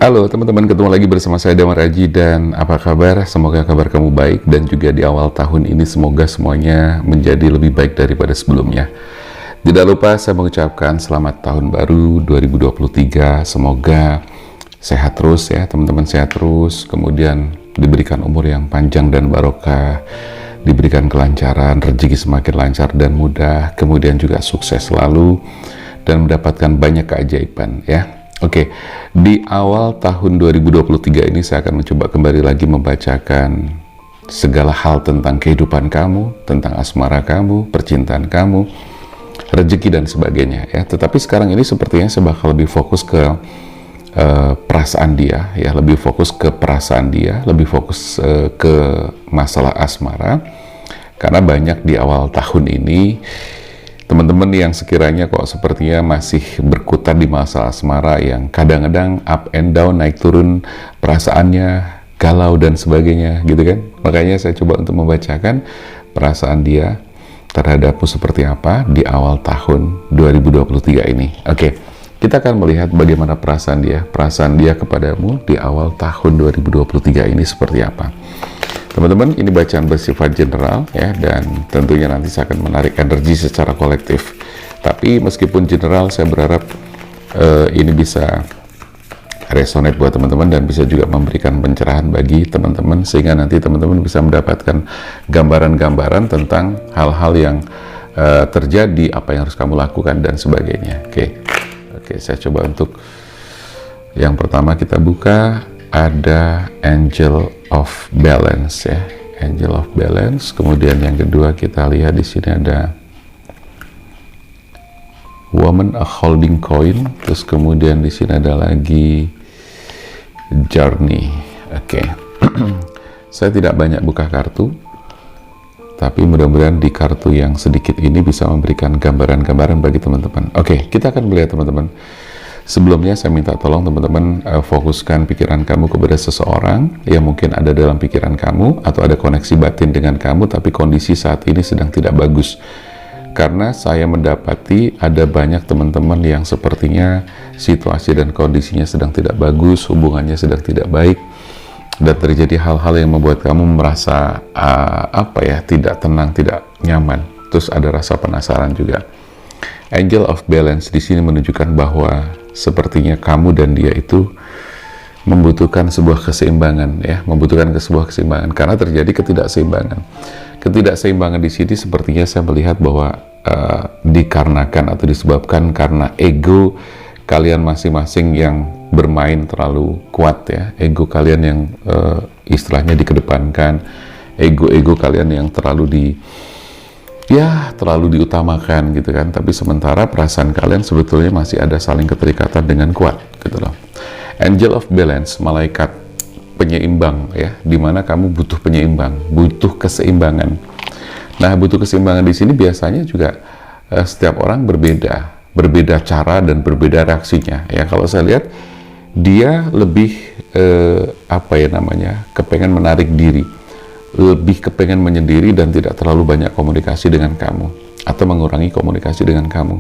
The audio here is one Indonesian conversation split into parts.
Halo teman-teman, ketemu lagi bersama saya Damar Aji, dan apa kabar? Semoga kabar kamu baik dan juga di awal tahun ini semoga semuanya menjadi lebih baik daripada sebelumnya. Tidak lupa saya mengucapkan selamat tahun baru 2023. Semoga sehat terus ya teman-teman, sehat terus, kemudian diberikan umur yang panjang dan barokah, diberikan kelancaran, rezeki semakin lancar dan mudah, kemudian juga sukses selalu dan mendapatkan banyak keajaiban ya. Oke, di awal tahun 2023 ini saya akan mencoba kembali lagi membacakan segala hal tentang kehidupan kamu, tentang asmara kamu, percintaan kamu, rezeki dan sebagainya ya. Tetapi sekarang ini sepertinya saya bakal lebih fokus ke perasaan dia ya, lebih fokus ke perasaan dia, lebih fokus ke masalah asmara, karena banyak di awal tahun ini teman-teman yang sekiranya kok sepertinya masih berkutat di masalah asmara yang kadang-kadang up and down, naik turun perasaannya, galau dan sebagainya gitu kan. Makanya saya coba untuk membacakan perasaan dia terhadapmu seperti apa di awal tahun 2023 ini. Oke, kita akan melihat bagaimana perasaan dia kepadamu di awal tahun 2023 ini seperti apa. Teman-teman, ini bacaan bersifat general ya, dan tentunya nanti saya akan menarik energi secara kolektif. Tapi meskipun general, saya berharap ini bisa resonate buat teman-teman dan bisa juga memberikan pencerahan bagi teman-teman, sehingga nanti teman-teman bisa mendapatkan gambaran-gambaran tentang hal-hal yang terjadi, apa yang harus kamu lakukan dan sebagainya. Oke, saya coba untuk yang pertama kita buka. Ada Angel of Balance ya, Angel of Balance. Kemudian yang kedua kita lihat di sini ada Woman a Holding Coin. Terus kemudian di sini ada lagi Journey. Oke. Saya tidak banyak buka kartu, tapi mudah-mudahan di kartu yang sedikit ini bisa memberikan gambaran-gambaran bagi teman-teman. Oke, kita akan melihat teman-teman. Sebelumnya saya minta tolong teman-teman fokuskan pikiran kamu kepada seseorang yang mungkin ada dalam pikiran kamu atau ada koneksi batin dengan kamu, tapi kondisi saat ini sedang tidak bagus. Karena saya mendapati ada banyak teman-teman yang sepertinya situasi dan kondisinya sedang tidak bagus, hubungannya sedang tidak baik, dan terjadi hal-hal yang membuat kamu merasa tidak tenang, tidak nyaman. Terus ada rasa penasaran juga. Angel of Balance di sini menunjukkan bahwa sepertinya kamu dan dia itu membutuhkan sebuah keseimbangan ya, membutuhkan sebuah keseimbangan karena terjadi ketidakseimbangan. Ketidakseimbangan di sini sepertinya saya melihat bahwa dikarenakan atau disebabkan karena ego kalian masing-masing yang bermain terlalu kuat ya, ego kalian yang istilahnya dikedepankan, ego kalian yang terlalu diutamakan gitu kan, tapi sementara perasaan kalian sebetulnya masih ada saling keterikatan dengan kuat gitu loh. Angel of Balance, malaikat penyeimbang ya, dimana kamu butuh penyeimbang, butuh keseimbangan. Nah, butuh keseimbangan di sini biasanya juga setiap orang berbeda cara dan berbeda reaksinya ya. Kalau saya lihat dia lebih kepengen menarik diri, lebih kepengen menyendiri dan tidak terlalu banyak komunikasi dengan kamu atau mengurangi komunikasi dengan kamu.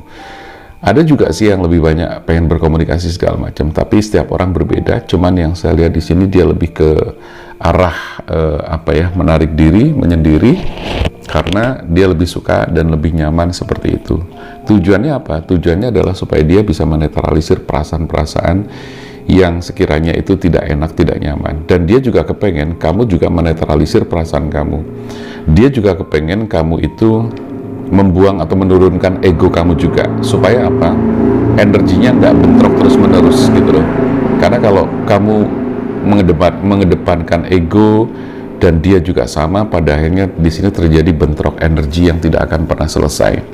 Ada juga sih yang lebih banyak pengen berkomunikasi segala macam, tapi setiap orang berbeda. Cuman yang saya lihat di sini dia lebih ke arah menarik diri, menyendiri, karena dia lebih suka dan lebih nyaman seperti itu. Tujuannya apa? Tujuannya adalah supaya dia bisa menetralisir perasaan-perasaan yang sekiranya itu tidak enak, tidak nyaman. Dan dia juga kepengen kamu juga menetralisir perasaan kamu. Dia juga kepengen kamu itu membuang atau menurunkan ego kamu juga. Supaya apa? Energinya nggak bentrok terus-menerus gitu loh. Karena kalau kamu mengedepankan ego dan dia juga sama, pada akhirnya di sini terjadi bentrok energi yang tidak akan pernah selesai.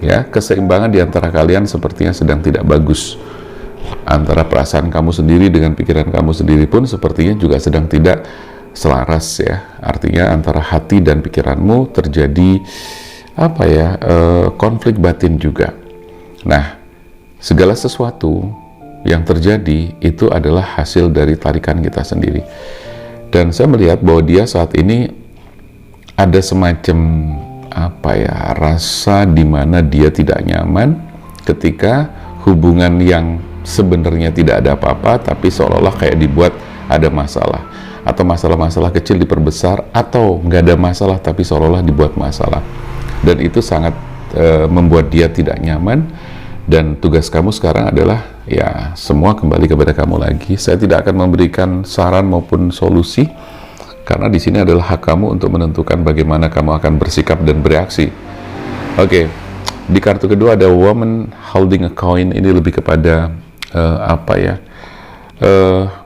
Ya, keseimbangan di antara kalian sepertinya sedang tidak bagus. Antara perasaan kamu sendiri dengan pikiran kamu sendiri pun sepertinya juga sedang tidak selaras ya. Artinya antara hati dan pikiranmu terjadi konflik batin juga. Nah, segala sesuatu yang terjadi itu adalah hasil dari tarikan kita sendiri. Dan saya melihat bahwa dia saat ini ada semacam rasa di mana dia tidak nyaman ketika hubungan yang sebenarnya tidak ada apa-apa, tapi seolah-olah kayak dibuat ada masalah, atau masalah-masalah kecil diperbesar, atau nggak ada masalah tapi seolah-olah dibuat masalah. Dan itu sangat membuat dia tidak nyaman. Dan tugas kamu sekarang adalah ya semua kembali kepada kamu lagi. Saya tidak akan memberikan saran maupun solusi, karena di sini adalah hak kamu untuk menentukan bagaimana kamu akan bersikap dan bereaksi. Oke, di kartu kedua ada woman holding a coin. Ini lebih kepada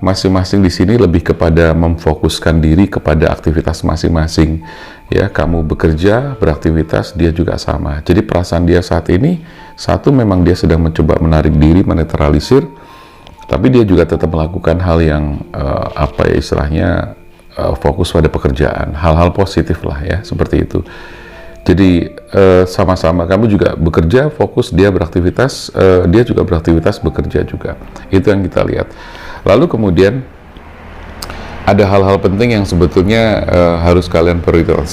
masing-masing di sini lebih kepada memfokuskan diri kepada aktivitas masing-masing. Ya, kamu bekerja, beraktivitas, dia juga sama. Jadi perasaan dia saat ini, satu, memang dia sedang mencoba menarik diri, menetralisir, tapi dia juga tetap melakukan hal yang istilahnya fokus pada pekerjaan, hal-hal positif lah ya, seperti itu. Jadi sama-sama kamu juga bekerja, fokus, dia beraktivitas, dia juga beraktivitas, bekerja juga. Itu yang kita lihat. Lalu kemudian ada hal-hal penting yang sebetulnya harus kalian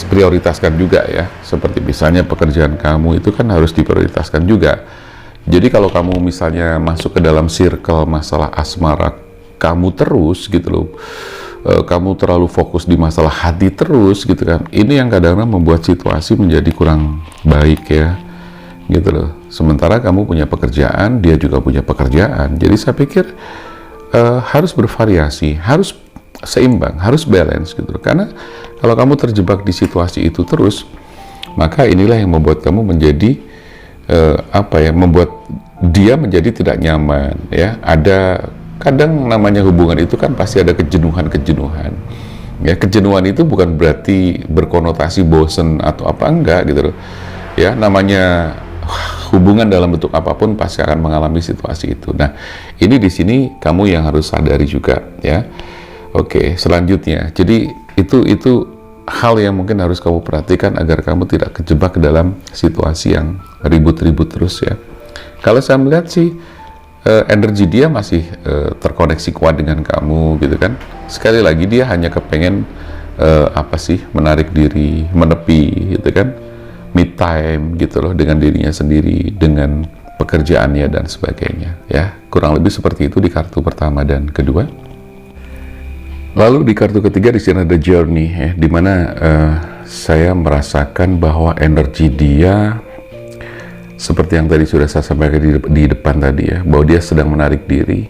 prioritaskan juga ya. Seperti misalnya pekerjaan kamu itu kan harus diprioritaskan juga. Jadi kalau kamu misalnya masuk ke dalam circle masalah asmara kamu terus gitu loh, kamu terlalu fokus di masalah hati terus gitu kan, ini yang kadang-kadang membuat situasi menjadi kurang baik ya gitu loh. Sementara kamu punya pekerjaan, dia juga punya pekerjaan, jadi saya pikir harus bervariasi, harus seimbang, harus balance gitu loh. Karena kalau kamu terjebak di situasi itu terus, maka inilah yang membuat kamu menjadi membuat dia menjadi tidak nyaman ya. Ada kadang namanya hubungan itu kan pasti ada kejenuhan ya. Kejenuhan itu bukan berarti berkonotasi bosen atau apa, enggak gitu loh ya. Namanya hubungan dalam bentuk apapun pasti akan mengalami situasi itu. Nah, ini di sini kamu yang harus sadari juga ya. Oke, selanjutnya, jadi itu hal yang mungkin harus kamu perhatikan agar kamu tidak kejebak ke dalam situasi yang ribut-ribut terus ya. Kalau saya melihat sih energi dia masih terkoneksi kuat dengan kamu gitu kan. Sekali lagi dia hanya kepengen menarik diri, menepi gitu kan, me time gitu loh dengan dirinya sendiri, dengan pekerjaannya dan sebagainya ya. Kurang lebih seperti itu di kartu pertama dan kedua. Lalu di kartu ketiga di sini ada journey ya, dimana saya merasakan bahwa energi dia seperti yang tadi sudah saya sampaikan di depan tadi ya, bahwa dia sedang menarik diri.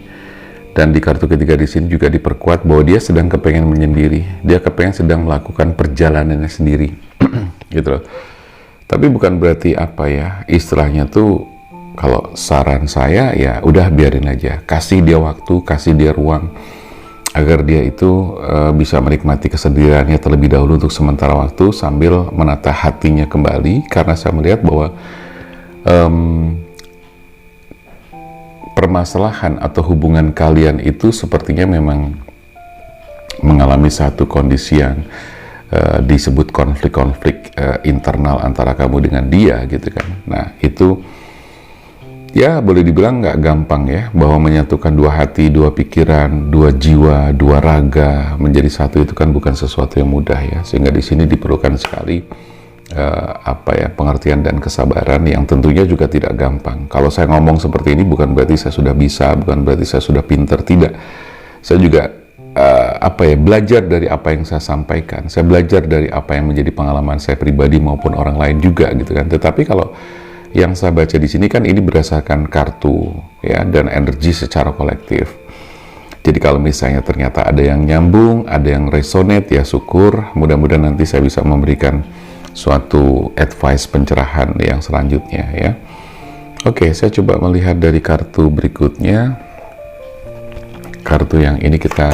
Dan di kartu ketiga di sini juga diperkuat bahwa dia sedang kepengen menyendiri, dia kepengen sedang melakukan perjalanannya sendiri gitu loh. Tapi bukan berarti istilahnya tuh, kalau saran saya ya udah biarin aja, kasih dia waktu, kasih dia ruang agar dia itu bisa menikmati kesendiriannya terlebih dahulu untuk sementara waktu sambil menata hatinya kembali. Karena saya melihat bahwa permasalahan atau hubungan kalian itu sepertinya memang mengalami satu kondisi yang disebut konflik-konflik internal antara kamu dengan dia gitu kan. Nah itu ya boleh dibilang nggak gampang ya, bahwa menyatukan dua hati, dua pikiran, dua jiwa, dua raga menjadi satu itu kan bukan sesuatu yang mudah ya. Sehingga di sini diperlukan sekali pengertian dan kesabaran yang tentunya juga tidak gampang. Kalau saya ngomong seperti ini bukan berarti saya sudah bisa, bukan berarti saya sudah pinter, tidak. Saya juga belajar dari apa yang saya sampaikan. Saya belajar dari apa yang menjadi pengalaman saya pribadi maupun orang lain juga gitu kan. Tetapi kalau yang saya baca di sini kan ini berdasarkan kartu ya dan energi secara kolektif. Jadi kalau misalnya ternyata ada yang nyambung, ada yang resonate ya syukur. Mudah-mudahan nanti saya bisa memberikan suatu advice pencerahan yang selanjutnya ya. Oke, saya coba melihat dari kartu berikutnya. Kartu yang ini kita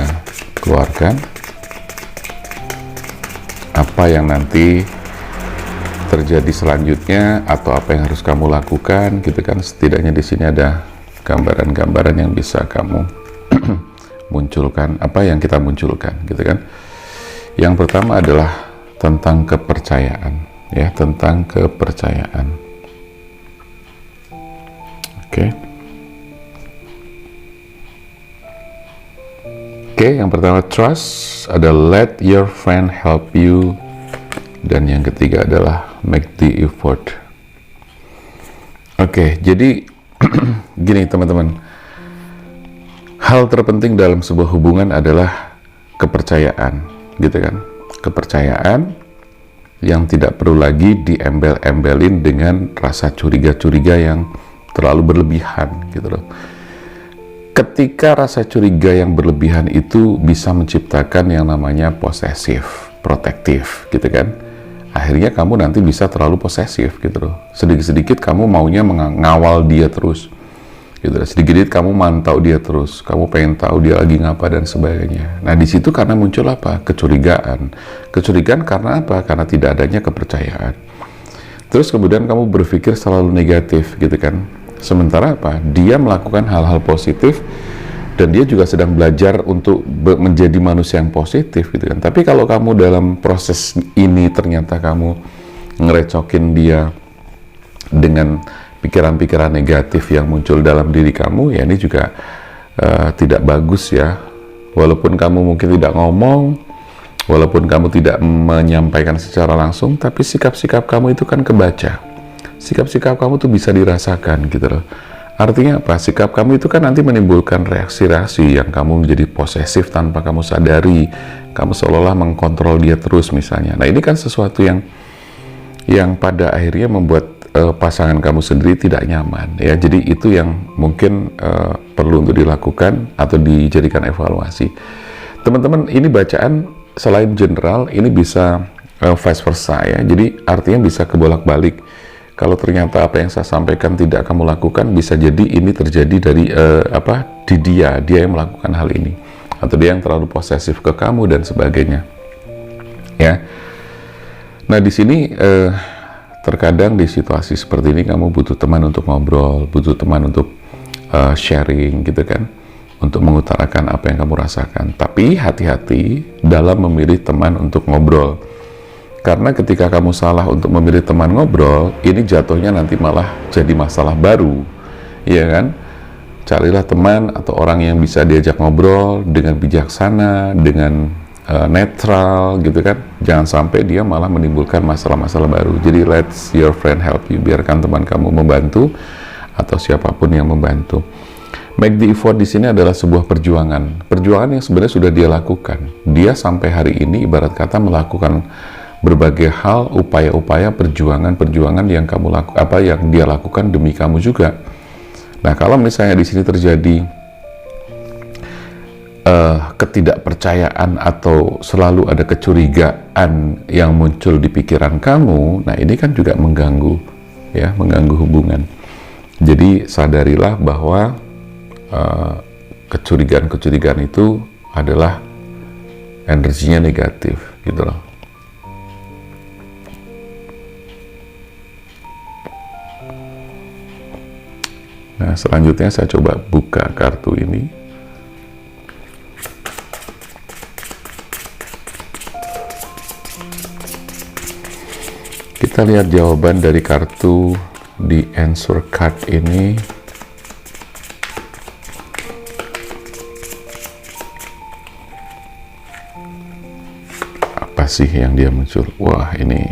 keluarkan. Apa yang nanti terjadi selanjutnya atau apa yang harus kamu lakukan gitu kan. Setidaknya di sini ada gambaran-gambaran yang bisa kamu munculkan, apa yang kita munculkan gitu kan. Yang pertama adalah tentang kepercayaan ya, tentang kepercayaan. Oke, yang pertama trust, ada let your friend help you, dan yang ketiga adalah make the effort. Oke, jadi gini teman-teman, Hal terpenting dalam sebuah hubungan adalah kepercayaan, gitu kan? Kepercayaan yang tidak perlu lagi diembel-embelin dengan rasa curiga-curiga yang terlalu berlebihan, gitu loh. Ketika rasa curiga yang berlebihan itu bisa menciptakan yang namanya posesif, protektif, gitu kan. Akhirnya kamu nanti bisa terlalu posesif, gitu loh. Sedikit-sedikit kamu maunya mengawal dia terus, gitu loh. Sedikit-sedikit kamu mantau dia terus, kamu pengen tahu dia lagi ngapa dan sebagainya. Nah, di situ karena muncul apa? Kecurigaan. Kecurigaan karena apa? Karena tidak adanya kepercayaan. Terus kemudian kamu berpikir selalu negatif, gitu kan. Sementara apa? Dia melakukan hal-hal positif dan dia juga sedang belajar untuk menjadi manusia yang positif, gitu kan. Tapi kalau kamu dalam proses ini ternyata kamu ngerecokin dia dengan pikiran-pikiran negatif yang muncul dalam diri kamu, ya ini juga tidak bagus ya. Walaupun kamu mungkin tidak ngomong, walaupun kamu tidak menyampaikan secara langsung, tapi sikap-sikap kamu itu kan kebaca. Sikap-sikap kamu tuh bisa dirasakan, gitu loh. Artinya apa? Sikap kamu itu kan nanti menimbulkan reaksi-reaksi yang kamu menjadi posesif tanpa kamu sadari. Kamu seolah-olah mengkontrol dia terus misalnya. Nah, ini kan sesuatu yang pada akhirnya membuat pasangan kamu sendiri tidak nyaman, ya. Jadi itu yang mungkin perlu untuk dilakukan atau dijadikan evaluasi. Teman-teman, ini bacaan selain general, ini bisa vice versa, ya. Jadi artinya bisa kebolak-balik. Kalau ternyata apa yang saya sampaikan tidak kamu lakukan, bisa jadi ini terjadi dari di dia yang melakukan hal ini, atau dia yang terlalu posesif ke kamu dan sebagainya, ya. Nah, di sini terkadang di situasi seperti ini kamu butuh teman untuk ngobrol, butuh teman untuk sharing, gitu kan, untuk mengutarakan apa yang kamu rasakan. Tapi hati-hati dalam memilih teman untuk ngobrol. Karena ketika kamu salah untuk memilih teman ngobrol, ini jatuhnya nanti malah jadi masalah baru, ya kan? Carilah teman atau orang yang bisa diajak ngobrol dengan bijaksana, dengan netral, gitu kan? Jangan sampai dia malah menimbulkan masalah-masalah baru. Jadi let your friend help you, biarkan teman kamu membantu atau siapapun yang membantu. Make the effort di sini adalah sebuah perjuangan yang sebenarnya sudah dia lakukan. Dia sampai hari ini ibarat kata melakukan berbagai hal, upaya-upaya, perjuangan yang kamu lakukan, yang dia lakukan demi kamu juga. Nah, kalau misalnya di sini terjadi ketidakpercayaan atau selalu ada kecurigaan yang muncul di pikiran kamu, nah ini kan juga mengganggu, ya, mengganggu hubungan. Jadi sadarilah bahwa kecurigaan-kecurigaan itu adalah energinya negatif, gitu loh. Nah, selanjutnya saya coba buka kartu ini. Kita lihat jawaban dari kartu di answer card ini. Apa sih yang dia muncul? Wah, ini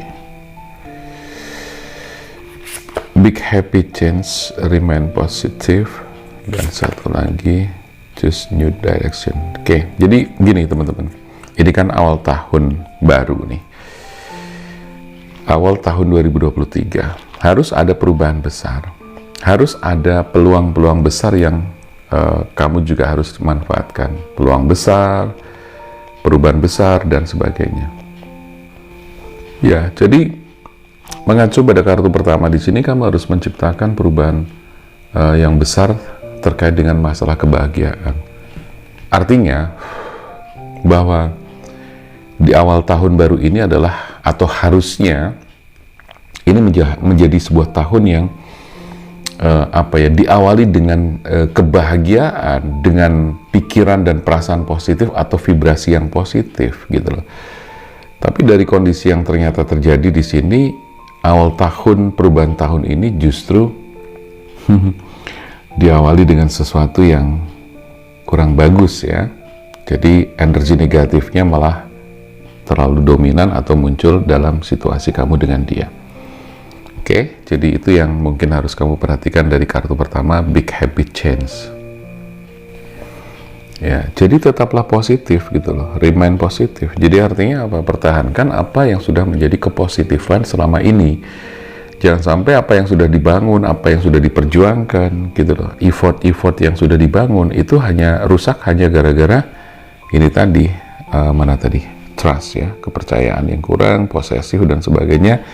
big happy change, remain positive, dan satu lagi choose new direction. Oke, jadi gini teman-teman, ini kan awal tahun baru nih, awal tahun 2023, harus ada perubahan besar, harus ada peluang-peluang besar yang kamu juga harus manfaatkan, peluang besar, perubahan besar, dan sebagainya. Ya, jadi mengacu pada kartu pertama di sini, kamu harus menciptakan perubahan yang besar terkait dengan masalah kebahagiaan. Artinya bahwa di awal tahun baru ini adalah, atau harusnya ini menjadi sebuah tahun yang diawali dengan kebahagiaan, dengan pikiran dan perasaan positif atau vibrasi yang positif, gitu loh. Tapi dari kondisi yang ternyata terjadi di sini, awal tahun, perubahan tahun ini justru diawali dengan sesuatu yang kurang bagus, ya. Jadi energi negatifnya malah terlalu dominan atau muncul dalam situasi kamu dengan dia. Oke, jadi itu yang mungkin harus kamu perhatikan dari kartu pertama, big happy change. Ya, jadi tetaplah positif gitu loh, remain positif. Jadi artinya apa? Pertahankan apa yang sudah menjadi kepositifan selama ini. Jangan sampai apa yang sudah dibangun, apa yang sudah diperjuangkan gitu loh, effort yang sudah dibangun itu hanya rusak hanya gara-gara ini tadi, mana tadi? Trust ya, kepercayaan yang kurang, posesif dan sebagainya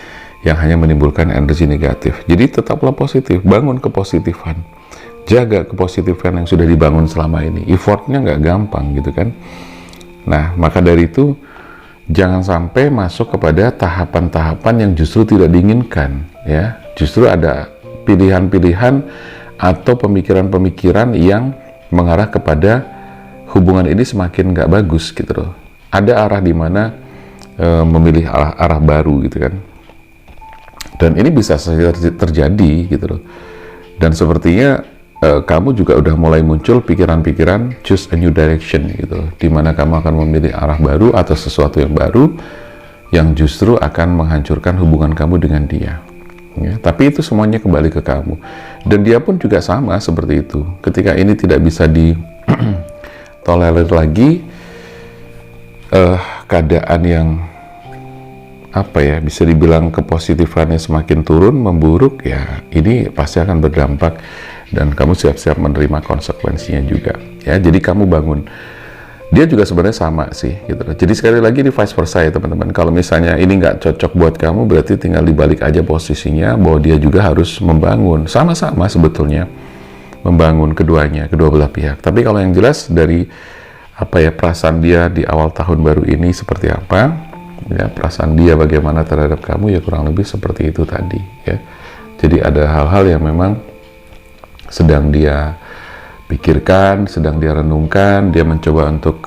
yang hanya menimbulkan energi negatif. Jadi tetaplah positif, bangun kepositifan. Jaga kepositifan yang sudah dibangun selama ini. Effortnya nggak gampang gitu kan. Nah, maka dari itu jangan sampai masuk kepada tahapan-tahapan yang justru tidak diinginkan ya. Justru ada pilihan-pilihan atau pemikiran-pemikiran yang mengarah kepada hubungan ini semakin nggak bagus gitu loh. Ada arah di mana memilih arah baru gitu kan. Dan ini bisa saja terjadi gitu loh. Dan sepertinya kamu juga udah mulai muncul pikiran-pikiran choose a new direction gitu, dimana kamu akan memilih arah baru atau sesuatu yang baru yang justru akan menghancurkan hubungan kamu dengan dia ya. Tapi itu semuanya kembali ke kamu, dan dia pun juga sama seperti itu. Ketika ini tidak bisa ditolerir lagi, keadaan yang apa ya, bisa dibilang kepositifannya semakin turun, memburuk ya, ini pasti akan berdampak dan kamu siap-siap menerima konsekuensinya juga ya. Jadi kamu bangun, dia juga sebenarnya sama sih gitu. Jadi sekali lagi ini vice versa ya teman-teman. Kalau misalnya ini nggak cocok buat kamu, berarti tinggal dibalik aja posisinya, bahwa dia juga harus membangun sama-sama sebetulnya, membangun kedua belah pihak. Tapi kalau yang jelas dari apa ya, perasaan dia di awal tahun baru ini seperti apa ya, perasaan dia bagaimana terhadap kamu ya, kurang lebih seperti itu tadi ya. Jadi ada hal-hal yang memang sedang dia pikirkan, sedang dia renungkan, dia mencoba untuk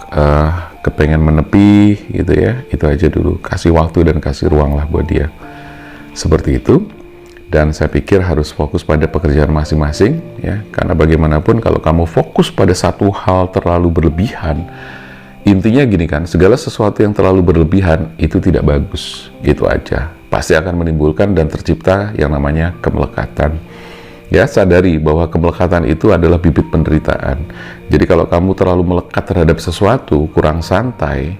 kepengen menepi gitu ya. Itu aja dulu, kasih waktu dan kasih ruang lah buat dia seperti itu. Dan saya pikir harus fokus pada pekerjaan masing-masing ya, karena bagaimanapun kalau kamu fokus pada satu hal terlalu berlebihan, intinya gini kan, segala sesuatu yang terlalu berlebihan itu tidak bagus, gitu aja. Pasti akan menimbulkan dan tercipta yang namanya kemelekatan. Ya, sadari bahwa kemelekatan itu adalah bibit penderitaan. Jadi kalau kamu terlalu melekat terhadap sesuatu, kurang santai,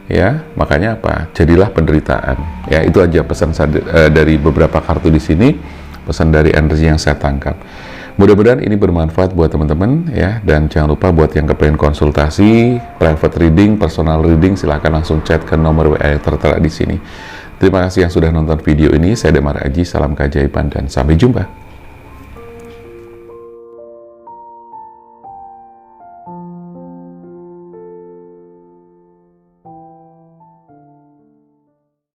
ya, makanya apa? Jadilah penderitaan. Ya, itu aja pesan dari beberapa kartu di sini, pesan dari energi yang saya tangkap. Mudah-mudahan ini bermanfaat buat teman-teman ya, dan jangan lupa buat yang kepengen konsultasi, private reading, personal reading, silahkan langsung chat ke nomor WA yang tertera di sini. Terima kasih yang sudah nonton video ini. Saya Damar Aji, salam keajaiban dan sampai jumpa.